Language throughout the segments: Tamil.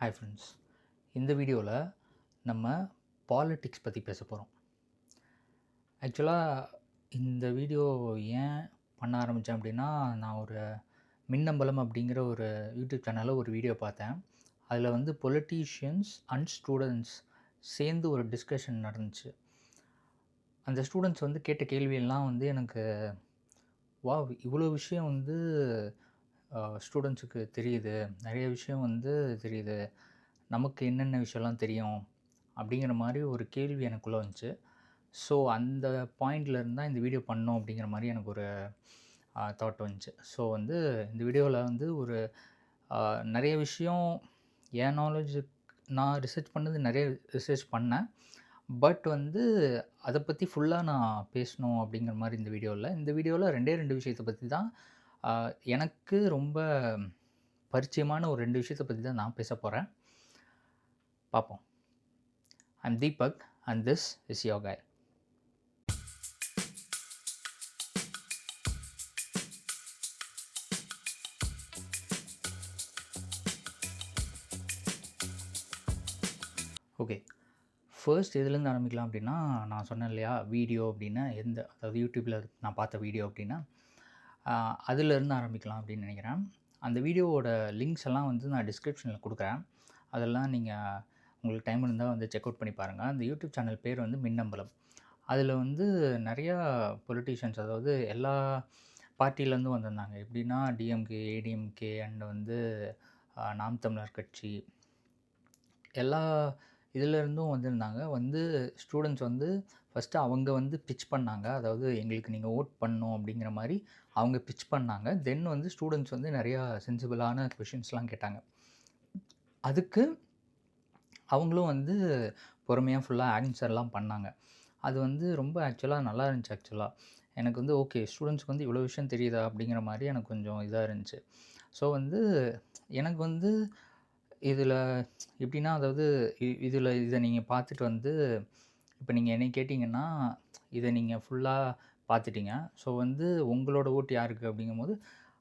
Hi friends. இந்த வீடியோவில் நம்ம பாலிடிக்ஸ் பற்றி பேச போகிறோம். ஆக்சுவலாக இந்த வீடியோ ஏன் பண்ண ஆரம்பித்தேன் அப்படின்னா, நான் ஒரு மின்னம்பலம் அப்படிங்கிற ஒரு யூடியூப் சேனலில் ஒரு வீடியோ பார்த்தேன். அதில் வந்து பொலிட்டீஷியன்ஸ் அண்ட் ஸ்டூடெண்ட்ஸ் சேர்ந்து ஒரு டிஸ்கஷன் நடந்துச்சு. அந்த ஸ்டூடெண்ட்ஸ் வந்து கேட்ட கேள்வியெல்லாம் வந்து எனக்கு இவ்வளோ விஷயம் வந்து ஸ்டூடெண்ட்ஸுக்கு தெரியுது, நிறைய விஷயம் வந்து தெரியுது, நமக்கு என்னென்ன விஷயம்லாம் தெரியும் அப்படிங்கிற மாதிரி ஒரு கேள்வி எனக்குள்ளே வந்துச்சு. ஸோ அந்த பாயிண்ட்லேருந்து தான் இந்த வீடியோ பண்ணோம் அப்படிங்கிற மாதிரி எனக்கு ஒரு தாட் வந்துச்சு. ஸோ வந்து இந்த வீடியோவில் வந்து ஒரு நிறைய விஷயம் என் நாலேஜுக்கு நான் ரிசர்ச் பண்ணது நிறைய ரிசர்ச் பண்ணேன். பட் வந்து அதை பற்றி ஃபுல்லாக நான் பேசணும் அப்படிங்கிற மாதிரி இந்த வீடியோவில் 2 விஷயத்தை பற்றி தான் எனக்கு ரொம்ப பரிச்சயமான ஒரு 2 விஷயத்தை பற்றி தான் நான் பேச போகிறேன். பார்ப்போம். I'm Deepak and this is your guy. Okay, first எதுலேருந்து ஆரம்பிக்கலாம் அப்படின்னா, நான் சொன்னேன் இல்லையா வீடியோ அப்படின்னா அதாவது யூடியூப்பில் நான் பார்த்த வீடியோ அப்படின்னா அதிலேருந்து ஆரம்பிக்கலாம் அப்படின்னு நினைக்கிறேன். அந்த வீடியோவோட லிங்க்ஸ் எல்லாம் வந்து நான் டிஸ்கிரிப்ஷனில் கொடுக்குறேன். அதெல்லாம் நீங்கள் உங்களுக்கு டைம் இருந்தால் வந்து செக் அவுட் பண்ணி பாருங்கள். அந்த யூடியூப் சேனல் பேர் வந்து மின்னம்பலம். அதில் வந்து நிறையா பொலிட்டீஷியன்ஸ், அதாவது எல்லா பார்ட்டிலேருந்தும் வந்திருந்தாங்க. எப்படின்னா டிஎம்கே, ஏடிஎம்கே அண்ட் வந்து நாம் தமிழர் கட்சி, எல்லா இதிலேருந்தும் வந்திருந்தாங்க. வந்து ஸ்டூடெண்ட்ஸ் வந்து ஃபஸ்ட்டு அவங்க வந்து பிட்ச் பண்ணாங்க. அதாவது எங்களுக்கு நீங்கள் ஓட் பண்ணணும் அப்படிங்கிற மாதிரி அவங்க பிட்ச் பண்ணாங்க. தென் வந்து ஸ்டூடெண்ட்ஸ் வந்து நிறையா சென்சிபிளான கொஷின்ஸ்லாம் கேட்டாங்க. அதுக்கு அவங்களும் வந்து பொறுமையாக ஃபுல்லாக ஆன்சர்லாம் பண்ணாங்க. அது வந்து ரொம்ப ஆக்சுவலாக நல்லா இருந்துச்சு. ஆக்சுவலாக எனக்கு வந்து ஓகே, ஸ்டூடெண்ட்ஸ்க்கு வந்து இவ்வளோ விஷயம் தெரியுதா அப்படிங்கிற மாதிரி எனக்கு கொஞ்சம் இதாக இருந்துச்சு. ஸோ வந்து எனக்கு வந்து இதில் எப்படின்னா, அதாவது இதை நீங்கள் பார்த்துட்டு வந்து இப்போ நீங்கள் என்னை கேட்டிங்கன்னா, இதை நீங்கள் ஃபுல்லாக பார்த்துட்டீங்க. ஸோ வந்து உங்களோட ஓட்டு யாருக்கு அப்படிங்கும்போது,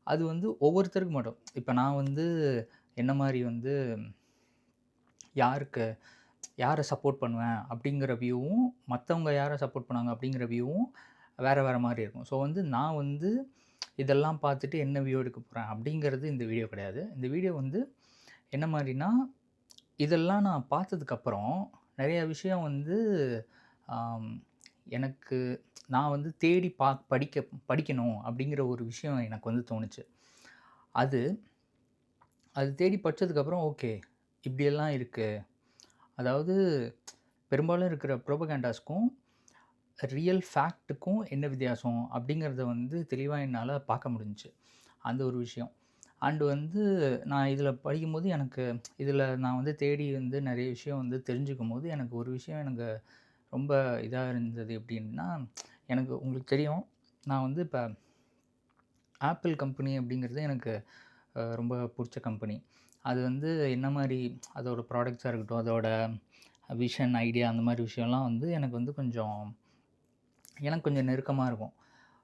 அது வந்து ஒவ்வொருத்தருக்கு மட்டும். இப்போ நான் வந்து என்ன மாதிரி வந்து யாரை சப்போர்ட் பண்ணுவேன் அப்படிங்கிற வியூவும், மற்றவங்க யாரை சப்போர்ட் பண்ணாங்க அப்படிங்கிற வியூவும் வேறு மாதிரி இருக்கும். ஸோ வந்து நான் வந்து இதெல்லாம் பார்த்துட்டு என்ன வியூ எடுக்க போகிறேன் அப்படிங்கிறது இந்த வீடியோ கிடையாது. இந்த வீடியோ வந்து என்ன மாதிரினா, இதெல்லாம் நான் பார்த்ததுக்கப்புறம் நிறைய விஷயம் வந்து எனக்கு நான் வந்து தேடி படிக்கணும் அப்படிங்கிற ஒரு விஷயம் எனக்கு வந்து தோணுச்சு. அது தேடி படித்ததுக்கப்புறம் ஓகே, இப்படியெல்லாம் இருக்குது. அதாவது பெரும்பாலும் இருக்கிற ப்ரோபகேண்டாஸ்க்கும் ரியல் ஃபேக்ட்டுக்கும் என்ன வித்தியாசம் அப்படிங்கிறத வந்து தெளிவாக என்னால் பார்க்க முடிஞ்சுச்சு. அந்த ஒரு விஷயம். அண்டு வந்து நான் இதில் படிக்கும்போது எனக்கு இதில் நான் வந்து தேடி வந்து நிறைய விஷயம் வந்து தெரிஞ்சுக்கும்போது எனக்கு ஒரு விஷயம் எனக்கு ரொம்ப இதாக இருந்தது. எப்படின்னா, எனக்கு உங்களுக்கு தெரியும், நான் வந்து இப்போ ஆப்பிள் கம்பெனி அப்படிங்கிறது எனக்கு ரொம்ப பிடிச்ச கம்பெனி. அது வந்து என்ன மாதிரி அதோட ப்ராடக்ட்ஸாக இருக்கட்டும், அதோட விஷன், ஐடியா அந்த மாதிரி விஷயம்லாம் வந்து எனக்கு கொஞ்சம் நெருக்கமாக இருக்கும்.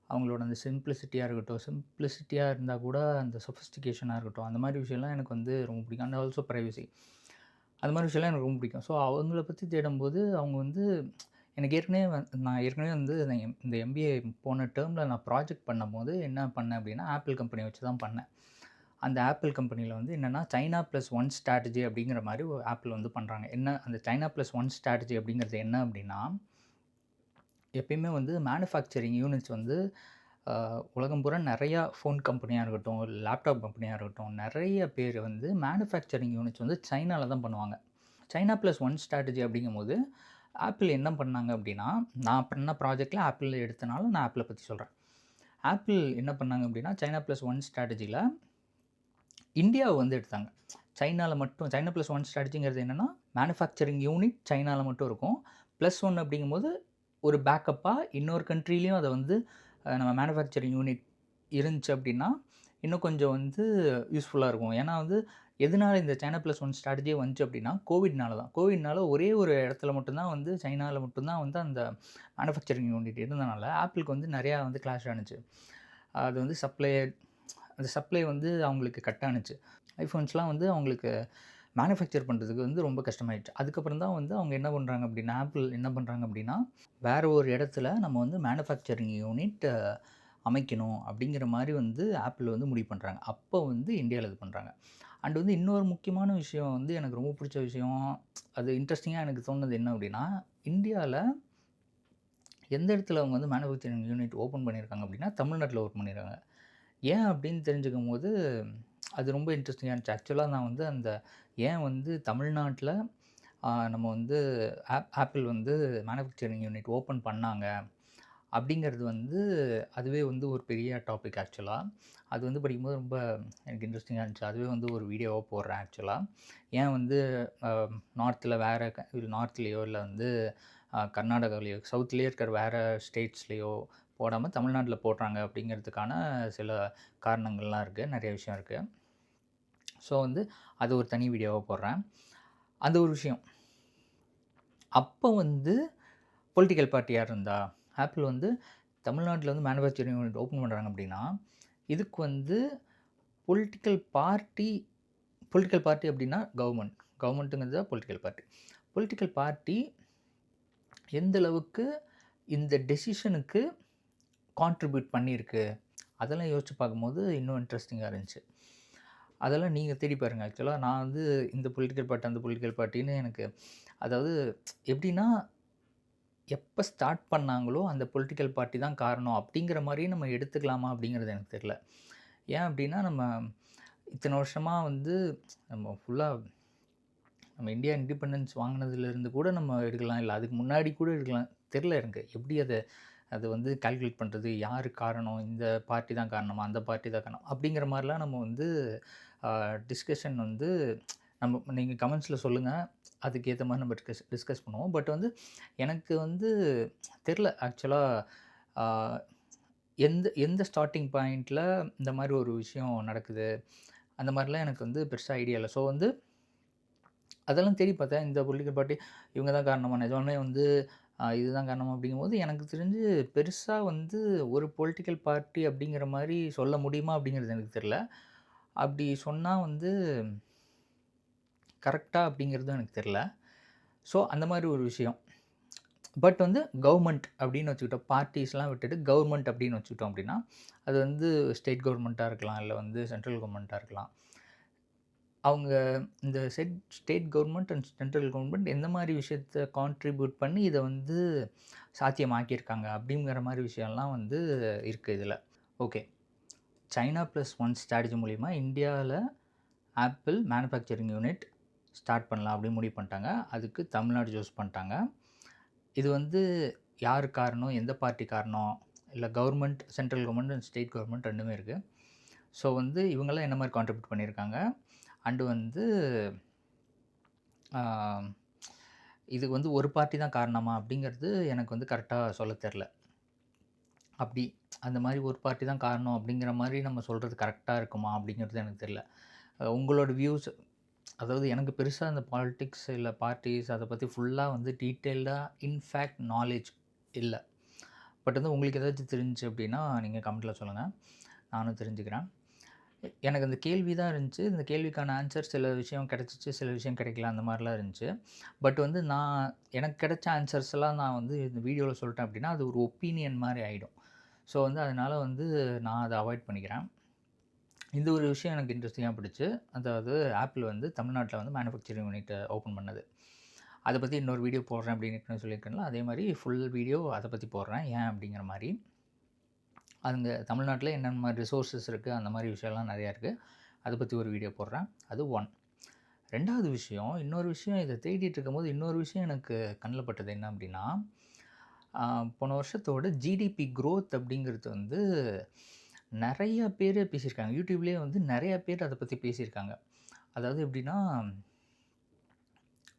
அவங்களோட அந்த சிம்பிளிசிட்டியாக இருந்தால் கூட அந்த சொஃபிஸ்டிகேஷனாக இருக்கட்டும், அந்த மாதிரி விஷயம்லாம் எனக்கு வந்து ரொம்ப பிடிக்கும். அண்ட் ஆல்சோ ப்ரைவசி, அந்த மாதிரி விஷயம்லாம் எனக்கு ரொம்ப பிடிக்கும். ஸோ அவங்கள பற்றி தேடும்போது அவங்க வந்து எனக்கு நான் ஏற்கனவே வந்து இந்த எம்பிஏ போன டேர்மில் நான் ப்ராஜெக்ட் பண்ணும்போது என்ன பண்ணேன் அப்படின்னா, ஆப்பிள் கம்பெனியை வச்சு தான் பண்ணேன். அந்த ஆப்பிள் கம்பெனியில் வந்து என்னென்னா, சைனா ப்ளஸ் ஒன் ஸ்ட்ராட்டஜி அப்படிங்கிற மாதிரி ஒரு ஆப்பிள் வந்து பண்ணுறாங்க. அந்த சைனா ப்ளஸ் ஒன் ஸ்ட்ராட்டஜி அப்படிங்கிறது என்ன அப்படின்னா, எப்பயுமே வந்து மேனுஃபேக்சரிங் யூனிட்ஸ் வந்து உலகம் பூரா நிறையா ஃபோன் கம்பெனியாக இருக்கட்டும், லேப்டாப் கம்பெனியாக இருக்கட்டும், நிறைய பேர் வந்து மேனுஃபேக்சரிங் யூனிட்ஸ் வந்து சைனாவில் தான் பண்ணுவாங்க. சைனா ப்ளஸ் ஒன் ஸ்ட்ராட்டஜி அப்படிங்கும்போது ஆப்பிள் என்ன பண்ணாங்க அப்படின்னா, நான் பண்ண ப்ராஜெக்டில் ஆப்பிள் எடுத்தனால நான் ஆப்பிளை பற்றி சொல்கிறேன். ஆப்பிள் என்ன பண்ணாங்க அப்படின்னா, சைனா ப்ளஸ் ஒன் ஸ்ட்ராட்டஜியில் இந்தியாவை வந்து எடுத்தாங்க. சைனா ப்ளஸ் ஒன் ஸ்ட்ராட்டஜிங்கிறது என்னென்னா, மேனுஃபேக்சரிங் யூனிட் சைனாவில் மட்டும் இருக்கும். ப்ளஸ் ஒன் அப்படிங்கும்போது ஒரு பேக்கப்பாக இன்னொரு கண்ட்ரிலையும் அதை வந்து நம்ம மேனுஃபேக்சரிங் யூனிட் இருந்துச்சு அப்படின்னா, இன்னும் கொஞ்சம் வந்து யூஸ்ஃபுல்லாக இருக்கும். ஏன்னா வந்து எதனால இந்த சைனா ப்ளஸ் ஒன் ஸ்ட்ராட்டஜியே வந்துச்சு அப்படின்னா, கோவிட்னால தான். கோவிட்னால ஒரே ஒரு இடத்துல மட்டும்தான் வந்து சைனாவில் மட்டும்தான் வந்து அந்த மேனுஃபேக்சரிங் யூனிட் இருந்தனால ஆப்பிளுக்கு வந்து நிறையா வந்து கிளாஷ் ஆனுச்சு. அது வந்து சப்ளை வந்து அவங்களுக்கு கட் ஆனுச்சு. ஐஃபோன்ஸ்லாம் வந்து அவங்களுக்கு மேனுஃபேக்சர் பண்ணுறதுக்கு வந்து ரொம்ப கஷ்டமாயிடுச்சு. அதுக்கப்புறம் தான் வந்து அவங்க என்ன பண்ணுறாங்க அப்படின்னா, ஆப்பிள் என்ன பண்ணுறாங்க அப்படின்னா, வேற ஒரு இடத்துல நம்ம வந்து மேனுஃபேக்சரிங் யூனிட் அமைக்கணும் அப்படிங்கிற மாரி வந்து ஆப்பிள் வந்து முடிவு பண்ணுறாங்க. அப்போ வந்து இந்தியால இது பண்ணுறாங்க. அண்ட் வந்து இன்னொரு முக்கியமான விஷயம் வந்து எனக்கு ரொம்ப பிடிச்ச விஷயம், அது இன்ட்ரெஸ்டிங்கா எனக்கு தோணுனது என்ன அப்படின்னா, இந்தியால எந்த இடத்துல அவங்க வந்து மேனுஃபேக்சரிங் யூனிட் ஓப்பன் பண்ணியிருக்காங்க அப்படின்னா, தமிழ்நாட்டில ஓப்பன் பண்ணியிருக்காங்க. ஏன் அப்படின்னு தெரிஞ்சுக்கும்போது, அது ரொம்ப இன்ட்ரெஸ்டிங்கா இருந்துச்சு. ஆக்சுவலா நான் வந்து அந்த ஏன் வந்து தமிழ்நாட்ல நம்ம வந்து ஆப்பிள் வந்து மேனுஃபேக்சரிங் யூனிட் ஓப்பன் பண்ணாங்க, அப்படிங்கிறது வந்து அதுவே வந்து ஒரு பெரிய டாபிக் ஆக்சுவலா. அது வந்து படிக்கும்போது ரொம்ப எனக்கு இன்ட்ரெஸ்டிங்கா இருந்துச்சு. அதுவே வந்து ஒரு வீடியோவா போடுறேன் ஆக்சுவலா. ஏன் வந்து அ நார்த்ல வேற நார்த்லயோ இல்ல வந்து கர்நாடகாலயோ, சவுத்லயே இருக்கிற வேற ஸ்டேட்ஸ்லயோ போடாம தமிழ்நாட்ல போடுறாங்க அப்படிங்கிறதுக்கான சில காரணங்கள்லாம் இருக்கு. நெறைய விஷயம் இருக்கு. ஸோ வந்து அது ஒரு தனி வீடியோவா போடுறேன். அந்த ஒரு விஷயம். அப்ப வந்து பொலிட்டிக்கல் பார்ட்டி யார் இருந்தா? ஆப்பிள் வந்து தமிழ்நாட்ல வந்து மேனுஃபேக்சரிங் யூனிட் ஓப்பன் பண்றாங்க அப்படின்னா, இதுக்கு வந்து பொலிட்டிக்கல் பார்ட்டி பொலிட்டிக்கல் பார்ட்டி அப்படின்னா கவர்மெண்ட். கவர்மெண்ட்டுங்கிறது தான் பொலிட்டிக்கல் பார்ட்டி. பொலிட்டிக்கல் பார்ட்டி எந்த அளவுக்கு இந்த டெசிஷனுக்கு கான்ட்ரிபியூட் பண்ணியிருக்கு. அதெல்லாம் யோசிச்சு பார்க்கும்போது இன்னும் இன்ட்ரெஸ்டிங்கா இருந்துச்சு. அதெல்லாம் நீங்க தேடி பாருங்க. ஆக்சுவலா நான் வந்து இந்த பொலிட்டிக்கல் பார்ட்டி, அந்த பொலிட்டிக்கல் பார்ட்டின்னு எனக்கு அதாவது எப்படின்னா, எப்ப ஸ்டார்ட் பண்ணாங்களோ அந்த பொலிட்டிக்கல் பார்ட்டி தான் காரணம் அப்படிங்கிற மாரி நம்ம எடுத்துக்கலாமா அப்படிங்கிறது எனக்கு தெரியல. ஏன் அப்படின்னா, நம்ம இத்தன வருஷமா வந்து நம்ம ஃபுல்லா நம்ம இந்தியா இண்டிபெண்டன்ஸ் வாங்குனதுலேருந்து கூட நம்ம எடுக்கலாம். இல்ல அதுக்கு முன்னாடி கூட எடுக்கலாம். தெரியல எனக்கு. எப்படி அத வந்து கால்குலேட் பண்றது? யாரு காரணம்? இந்த பார்ட்டி தான் காரணமா? அந்த பார்ட்டி தான் காரணம்? அப்படிங்கிற மாரிலாம் நம்ம வந்து டிஸ்கஷன் வந்து நீங்க கமெண்ட்ஸ்ல சொல்லுங்க. அதுக்கேத்த மாரி நம்ம டிஸ்கஸ் பண்ணுவோம். பட் வந்து எனக்கு வந்து தெரியல ஆக்சுவலா ஆ எந்த எந்த ஸ்டார்ட்டிங் பாயிண்ட்ல இந்த மாரி ஒரு விஷயம் நடக்குது? அந்த மாரிலாம் எனக்கு வந்து பெருசா ஐடியா இல்ல. ஸோ வந்து அதெல்லாம் தேடி பார்த்தேன். இந்த பொலிட்டிக்கல் பார்ட்டி இவங்க தான் காரணமா? நிஜமாலுமே வந்து இதுதான் காரணமா? அப்படிங்கும்போது எனக்கு தெரிஞ்சு பெருசா வந்து ஒரு பொலிட்டிக்கல் பார்ட்டி அப்படிங்கிற மாரி சொல்ல முடியுமா? அப்படிங்கிறது எனக்கு தெரியல. அப்படி சொன்னா வந்து கரெக்ட்டா அப்படிங்கிறதும் எனக்கு தெரியல. ஸோ அந்த மாரி ஒரு விஷயம். பட் வந்து கவர்மெண்ட் அப்படின்னு வச்சுக்கிட்டோம். பார்ட்டீஸ்லாம் விட்டுட்டு கவர்மெண்ட் அப்படின்னு வச்சுக்கிட்டோம் அப்படின்னா, அது வந்து ஸ்டேட் கவர்மெண்ட்டா இருக்கலாம். இல்ல வந்து சென்ட்ரல் கவர்மெண்ட்டா இருக்கலாம். அவங்க இந்த state government and central government எந்த மாரி விஷயத்த கான்ட்ரிபியூட் பண்ணி இத வந்து சாத்தியமாக்கியிருக்காங்க அப்படிங்கிற மாரி விஷயம்லாம் வந்து இருக்கு இதுல. Okay. China plus one strategy மூலியமா இந்தியால ஆப்பிள் மேனுஃபேக்சரிங் யூனிட் ஸ்டார்ட் பண்ணலாம் அப்படின்னு முடிவு பண்ணிட்டாங்க. அதுக்கு தமிழ்நாடு சூஸ் பண்ணிட்டாங்க. இது வந்து யாரு காரணம்? எந்த பார்ட்டி காரணம்? இல்ல government, central government and state government 2மே இருக்கு. ஸோ வந்து இவங்கலாம் என்ன மாரி கான்ட்ரிபியூட் பண்ணியிருக்காங்க? அண்ட் வந்து ஆ இதுக்கு வந்து ஒரு பார்ட்டி தான் காரணமா? அப்படிங்கிறது எனக்கு வந்து கரெக்ட்டா சொல்ல தெரியல. அப்படி அந்த மாரி ஒரு பார்ட்டி தான் காரணம் அப்படிங்கிற மாரி நம்ம சொல்றது கரெக்ட்டா இருக்குமா? அப்படிங்கிறது எனக்கு தெரியல. உங்களோட வியூஸ் அதாவது எனக்கு பெருசா இந்த பாலிடிக்ஸ் இல்ல பார்ட்டீஸ் அத பத்தி ஃபுல்லா வந்து டீட்டெயில்டா இன்ஃபேக்ட் நாலேட்ஜ் இல்ல. பட் வந்து உங்களுக்கு ஏதாச்சும் தெரிஞ்சுச்சு அப்படின்னா, நீங்க கமெண்ட்ல சொல்லுங்க. நானும் தெரிஞ்சுக்கிறேன். எனக்கு அந்த கேள்வி தான் இருந்துச்சு. இந்த கேள்விக்கான ஆன்சர் சில விஷயம் கிடைச்சுச்சு, சில விஷயம் கிடைக்கல அந்த மாரிலாம் இருந்துச்சு. பட் வந்து எனக்கு கிடைச்ச ஆன்சர்ஸ்லாம் நான் வந்து இந்த வீடியோல சொல்லிட்டேன் அப்படின்னா, அது ஒரு ஒப்பீனியன் மாரி ஆயிடும். ஸோ வந்து அதனால வந்து நான் அத அவாய்ட் பண்ணிக்கிறேன். இந்த ஒரு விஷயம் எனக்கு இன்ட்ரெஸ்டிங்கா பட்டுச்சு. அதாவது ஆப்பிள் வந்து தமிழ்நாட்ல வந்து மேனுஃபேக்சரிங் யூனிட் ஓப்பன் பண்ணது. அத பத்தி இன்னொரு வீடியோ போடுறேன் அப்படின்னு ஏற்கனவே சொல்லியிருக்கேன்ல, அதே மாரி ஃபுல் வீடியோ அத பத்தி போடுறேன். ஏன் அப்படிங்கிற மாரி. அங்க தமிழ்நாட்ல என்னென்ன மாரி ரிசோர்ஸஸ் இருக்கு, அந்த மாரி விஷயம்லாம் நெறையா இருக்கு. அத பத்தி ஒரு வீடியோ போடுறேன். அது 1. 2வது விஷயம், இன்னொரு விஷயம் இத தேடிட்டு இருக்கும்போது, இன்னொரு விஷயம் எனக்கு கண்ல பட்டது என்ன அப்டின்னா, ஆ போன வருஷத்தோட ஜிடிபி குரோத் அப்படிங்கிறது வந்து நெறைய பேரு பேசியிருக்காங்க. YouTubeலயே வந்து நெறைய பேர் அத பத்தி பேசியிருக்காங்க. அதாவது எப்டின்னா,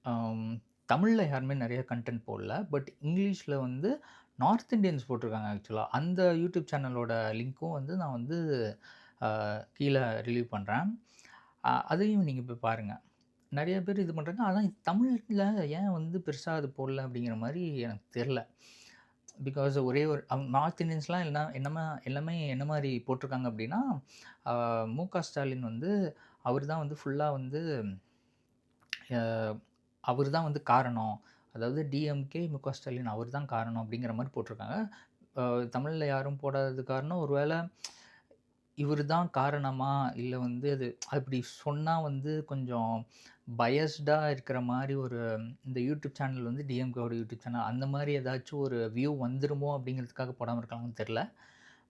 அம் தமிழ்ல யாருமே நெறைய கன்டென்ட் போடல. பட் இங்கிலீஷ்ல வந்து நார்த் இண்டியன்ஸ் போட்டிருக்காங்க ஆக்சுவலா. அந்த யூடியூப் சேனலோட லிங்க்கும் வந்து நான் வந்து கீழ ரிலீவ் பண்றேன். அதையும் நீங்க போய் பாருங்க. நெறைய பேர் இது பண்றாங்க. ஆனா தமிழ்ல ஏன் வந்து பெருசா அது போடல அப்படிங்கிற மாரி எனக்கு தெர்ல. பிகாஸ் ஒரே ஒரு நார்த் இண்டியன்ஸ்லாம் எல்லாமே என்ன மாரி போட்டிருக்காங்க அப்படின்னா, மு.க. ஸ்டாலின் வந்து அவர் தான் வந்து ஃபுல்லா வந்து அவர் தான் வந்து காரணம். அதாவது டிஎம்கே, முக ஸ்டாலின் அவர் தான் காரணம் அப்படிங்கிற மாரி போட்டிருக்காங்க. தமிழ்ல யாரும் போடாதது காரணம் ஒரு வேள இவரு தான் காரணமா? இல்ல வந்து அது அப்படி சொன்னா வந்து கொஞ்சம் பயஸ்டா இருக்கிற மாரி ஒரு இந்த யூடியூப் சேனல் வந்து டிஎம்கேவோட யூடியூப் சேனல் அந்த மாரி ஏதாச்சும் ஒரு வியூ வந்துருமோ அப்படிங்கிறதுக்காக போடாம இருக்காங்களான்னு தெரியல.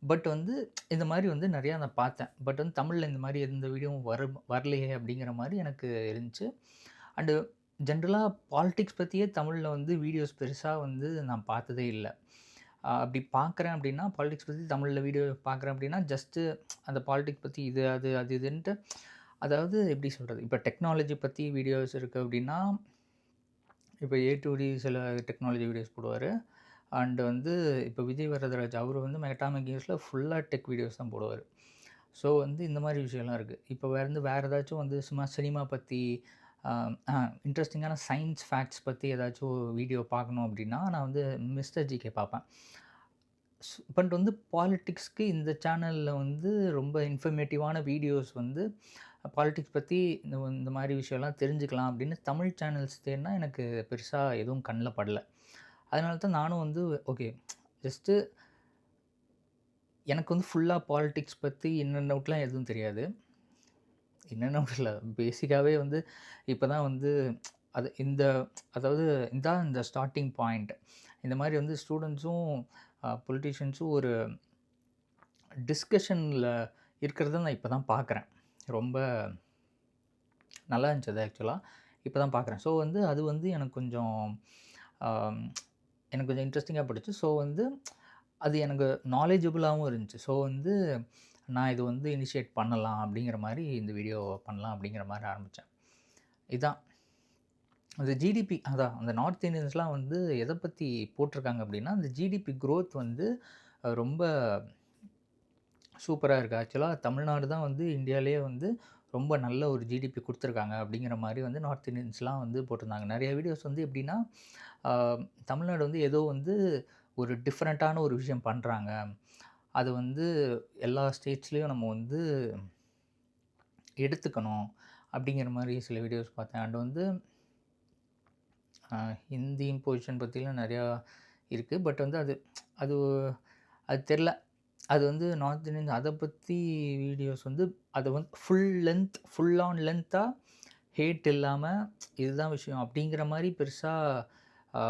பட் வந்து இந்த மாரி வந்து நெறையா நான் பார்த்தேன். பட் வந்து தமிழ்ல இந்த மாரி எந்த வீடியோவும் வரலையே அப்படிங்கிற மாரி எனக்கு இருந்துச்சு. அண்டு ஜென்ரலா பாலிடிக்ஸ் பத்தியே தமிழ்ல வந்து வீடியோஸ் பெருசா வந்து நான் பார்த்ததே இல்ல. அப்படி பார்க்குறேன் அப்படின்னா, பாலிடிக்ஸ் பத்தி தமிழ்ல வீடியோ பார்க்குறேன் அப்படின்னா, ஜஸ்ட்டு அந்த பாலிடிக்ஸ் பத்தி இது, அது இதுன்ட்டு அதாவது எப்படி சொல்றது? இப்ப டெக்னாலஜி பத்தி வீடியோஸ் இருக்கு அப்படின்னா, இப்ப ஏ டூ டி சில டெக்னாலஜி வீடியோஸ் போடுவாரு. அண்ட் வந்து இப்ப விஜய் வரதராஜ் அவரு வந்து மெட்டாமிக் நியூஸ்ல ஃபுல்லா டெக் வீடியோஸ் தான் போடுவாரு. ஸோ வந்து இந்த மாரி விஷயம்லாம் இருக்கு. இப்ப வேற ஏதாச்சும் வந்து சும்மா சினிமா பத்தி அ அ இன்ட்ரஸ்டிங்கான சயன்ஸ் ஃபேக்ட்ஸ் பத்தி ஏதாச்சும் வீடியோ பார்க்கணும் அப்படின்னா, நான் வந்து மிஸ்டர் ஜிகே பார்ப்பேன். பட் வந்து பாலிடிக்ஸ்க்கு இந்த சேனல்ல வந்து ரொம்ப இன்ஃபர்மேட்டிவான வீடியோஸ் வந்து பாலிடிக்ஸ் பத்தி இந்த மாரி விஷயம்லாம் தெரிஞ்சுக்கலாம் அப்படின்னு தமிழ் சேனல்ஸ் தேடுனா எனக்கு பெருசா எதுவும் கண்ல படல. அதனால தான் நானும் வந்து ஓகே ஜஸ்ட்டு எனக்கு வந்து ஃபுல்லா பாலிடிக்ஸ் பத்தி இன் அண்ட் அவுட்லாம் எதுவும் தெரியாது. இன் அண்ட் அவுட் இல்ல. பேசிக்காவே வந்து இப்ப தான் வந்து அது அதாவது இதான் இந்த ஸ்டார்ட்டிங் பாயிண்ட். இந்த மாரி வந்து ஸ்டூடண்ட்ஸும், பொலிட்டீஷியன்ஸும் ஒரு டிஸ்கஷன்ல இருக்கிறத நான் இப்ப தான் பார்க்குறேன். ரொம்ப நல்லா இருந்துச்சு அது ஆக்சுவலா. இப்ப தான் பார்க்குறேன். ஸோ வந்து அது வந்து ஆம், எனக்கு கொஞ்சம் இன்ட்ரஸ்டிங்கா பட்டுச்சு. ஸோ வந்து அது எனக்கு நாலேஜபிளாவும் இருந்துச்சு. ஸோ வந்து நான் இது வந்து இனிஷியேட் பண்ணலாம் அப்படிங்கிற மாரி இந்த வீடியோ பண்ணலாம் அப்படிங்கிற மாரி ஆரம்பிச்சேன். இதான் அந்த ஜிடிபி அதான் அந்த நார்த் இந்தியன்ஸ்லாம் வந்து எத பத்தி போட்டிருக்காங்க அப்படின்னா, அந்த ஜிடிபி குரோத் வந்து ரொம்ப சூப்பரா இருக்கு. ஆக்சுவலா தமிழ்நாடு தான் வந்து இந்தியாலயே வந்து ரொம்ப நல்ல ஒரு ஜிடிபி குடுத்துருக்காங்க அப்படிங்கிற மாரி வந்து நார்த் இந்தியன்ஸ்லாம் வந்து போட்டிருந்தாங்க. நெறைய வீடியோஸ் வந்து எப்படின்னா, ஆ தமிழ்நாடு வந்து ஏதோ வந்து ஒரு டிஃபரண்ட்டான ஒரு விஷயம் பண்றாங்க. அது வந்து எல்லா ஸ்டேட்ஸ்லயும் நம்ம வந்து எடுத்துக்கணும். அப்படிங்கிற மாரி சில வீடியோஸ் பார்த்தேன். அண்ட் வந்து ஹிந்தி இம்போசிஷன் பத்திலாம் நெறையா இருக்கு. பட் வந்து அது அது தெர்ல. அது வந்து நார்த் இந்தியன்ஸ் அத பத்தி வீடியோஸ் வந்து அத வந்து ஃபுல் ஆன் லென்த்தா ஹேட் இல்லாம இதுதான் விஷயம் அப்படிங்கிற மாரி பெருசா ஆ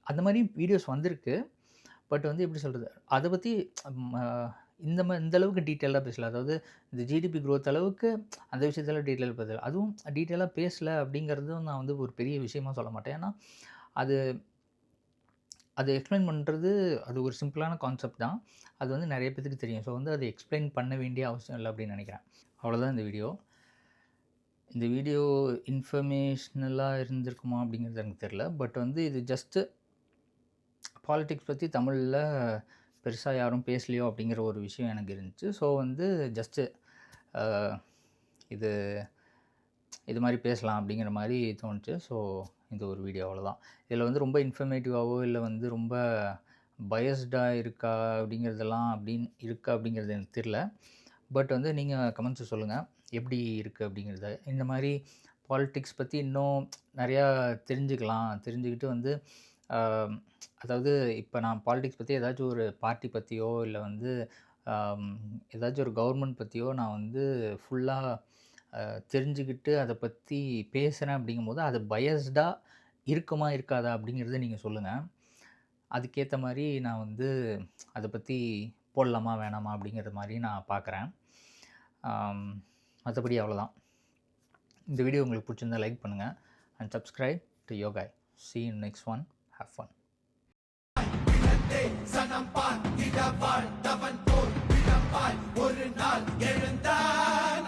அந்த மாரி வீடியோஸ் வந்திருக்கு. பட் வந்து எப்படி சொல்றது? அத பத்தி ம இந்த அளவுக்கு டீட்டெயிலா பேசல. அதாவது இந்த ஜிடிபி குரோத் அளவுக்கு அந்த விஷயத்துல டீட்டெயிலா பேசல. அதுவும் டீட்டெயிலா பேசல அப்படிங்கிறதும் நான் வந்து ஒரு பெரிய விஷயமா சொல்ல மாட்டேன். ஏன்னா, அது அது எக்ஸ்ப்ளைன் பண்றது அது ஒரு சிம்பிளான கான்செப்ட் தான். அது வந்து நெறைய பேத்துக்கு தெரியும். ஸோ வந்து அத எக்ஸ்ப்ளைன் பண்ண வேண்டிய அவசியம் இல்ல அப்படின்னு நெனைக்கிறேன். அவ்வளோதான் இந்த வீடியோ. இந்த வீடியோ இன்ஃபர்மேஷனலா இருந்திருக்குமா அப்படிங்கிறது எனக்கு தெரியல. பட் வந்து இது ஜஸ்ட்டு பாலிடிக்ஸ் பத்தி தமிழ்ல பெருசா யாரும் பேசலையோ அப்படிங்கிற ஒரு விஷயம் எனக்கு இருந்துச்சு. ஸோ வந்து ஜஸ்ட்டு அ இது இது மாரி பேசலாம் அப்படிங்கிற மாரி தோணுச்சு. ஸோ இந்த ஒரு வீடியோ அவ்வளோதான். இதில வந்து ரொம்ப இன்ஃபர்மேட்டிவாவோ இல்ல வந்து ரொம்ப பயஸ்டா இருக்கா அப்படிங்கிறது எனக்கு தெரியல. பட் வந்து நீங்க கமெண்ட்ஸ்ல சொல்லுங்க. எப்படி இருக்கு அப்படிங்கிறத. இந்த மாரி பாலிடிக்ஸ் பத்தி இன்னும் நெறையா தெரிஞ்சுக்கலாம். தெரிஞ்சுக்கிட்டு வந்து அ அதாவது இப்ப நான் பாலிடிக்ஸ் பத்தி ஏதாச்சும் ஒரு பார்ட்டி பத்தியோ, இல்ல வந்து அம் ஏதாச்சும் ஒரு கவர்மெண்ட் பத்தியோ நான் வந்து ஃபுல்லா தெரிஞ்சுக்கிட்டு அத பத்தி பேசுறேன் அப்படிங்கும்போது, அது பயஸ்டா இருக்குமா? இருக்காதா? அப்படிங்கிறத நீங்க சொல்லுங்க. அதுக்கேத்த மாரி நான் வந்து அத பத்தி போடலாமா? வேணாமா? அப்படிங்கிற மாரி நான் பார்க்குறேன். ஆம் மத்தபடி அவ்வளோதான். இந்த வீடியோ உங்களுக்கு பிடிச்சிருந்தா லைக் பண்ணுங்க. அண்ட் சப்ஸ்கிரைப் டு யோகாய். See you in next one. Have fun. சனம் பார்த்திட வாழ்ந்தவன் போல் விடப்பாய் ஒரு நாள் எழுந்தான்.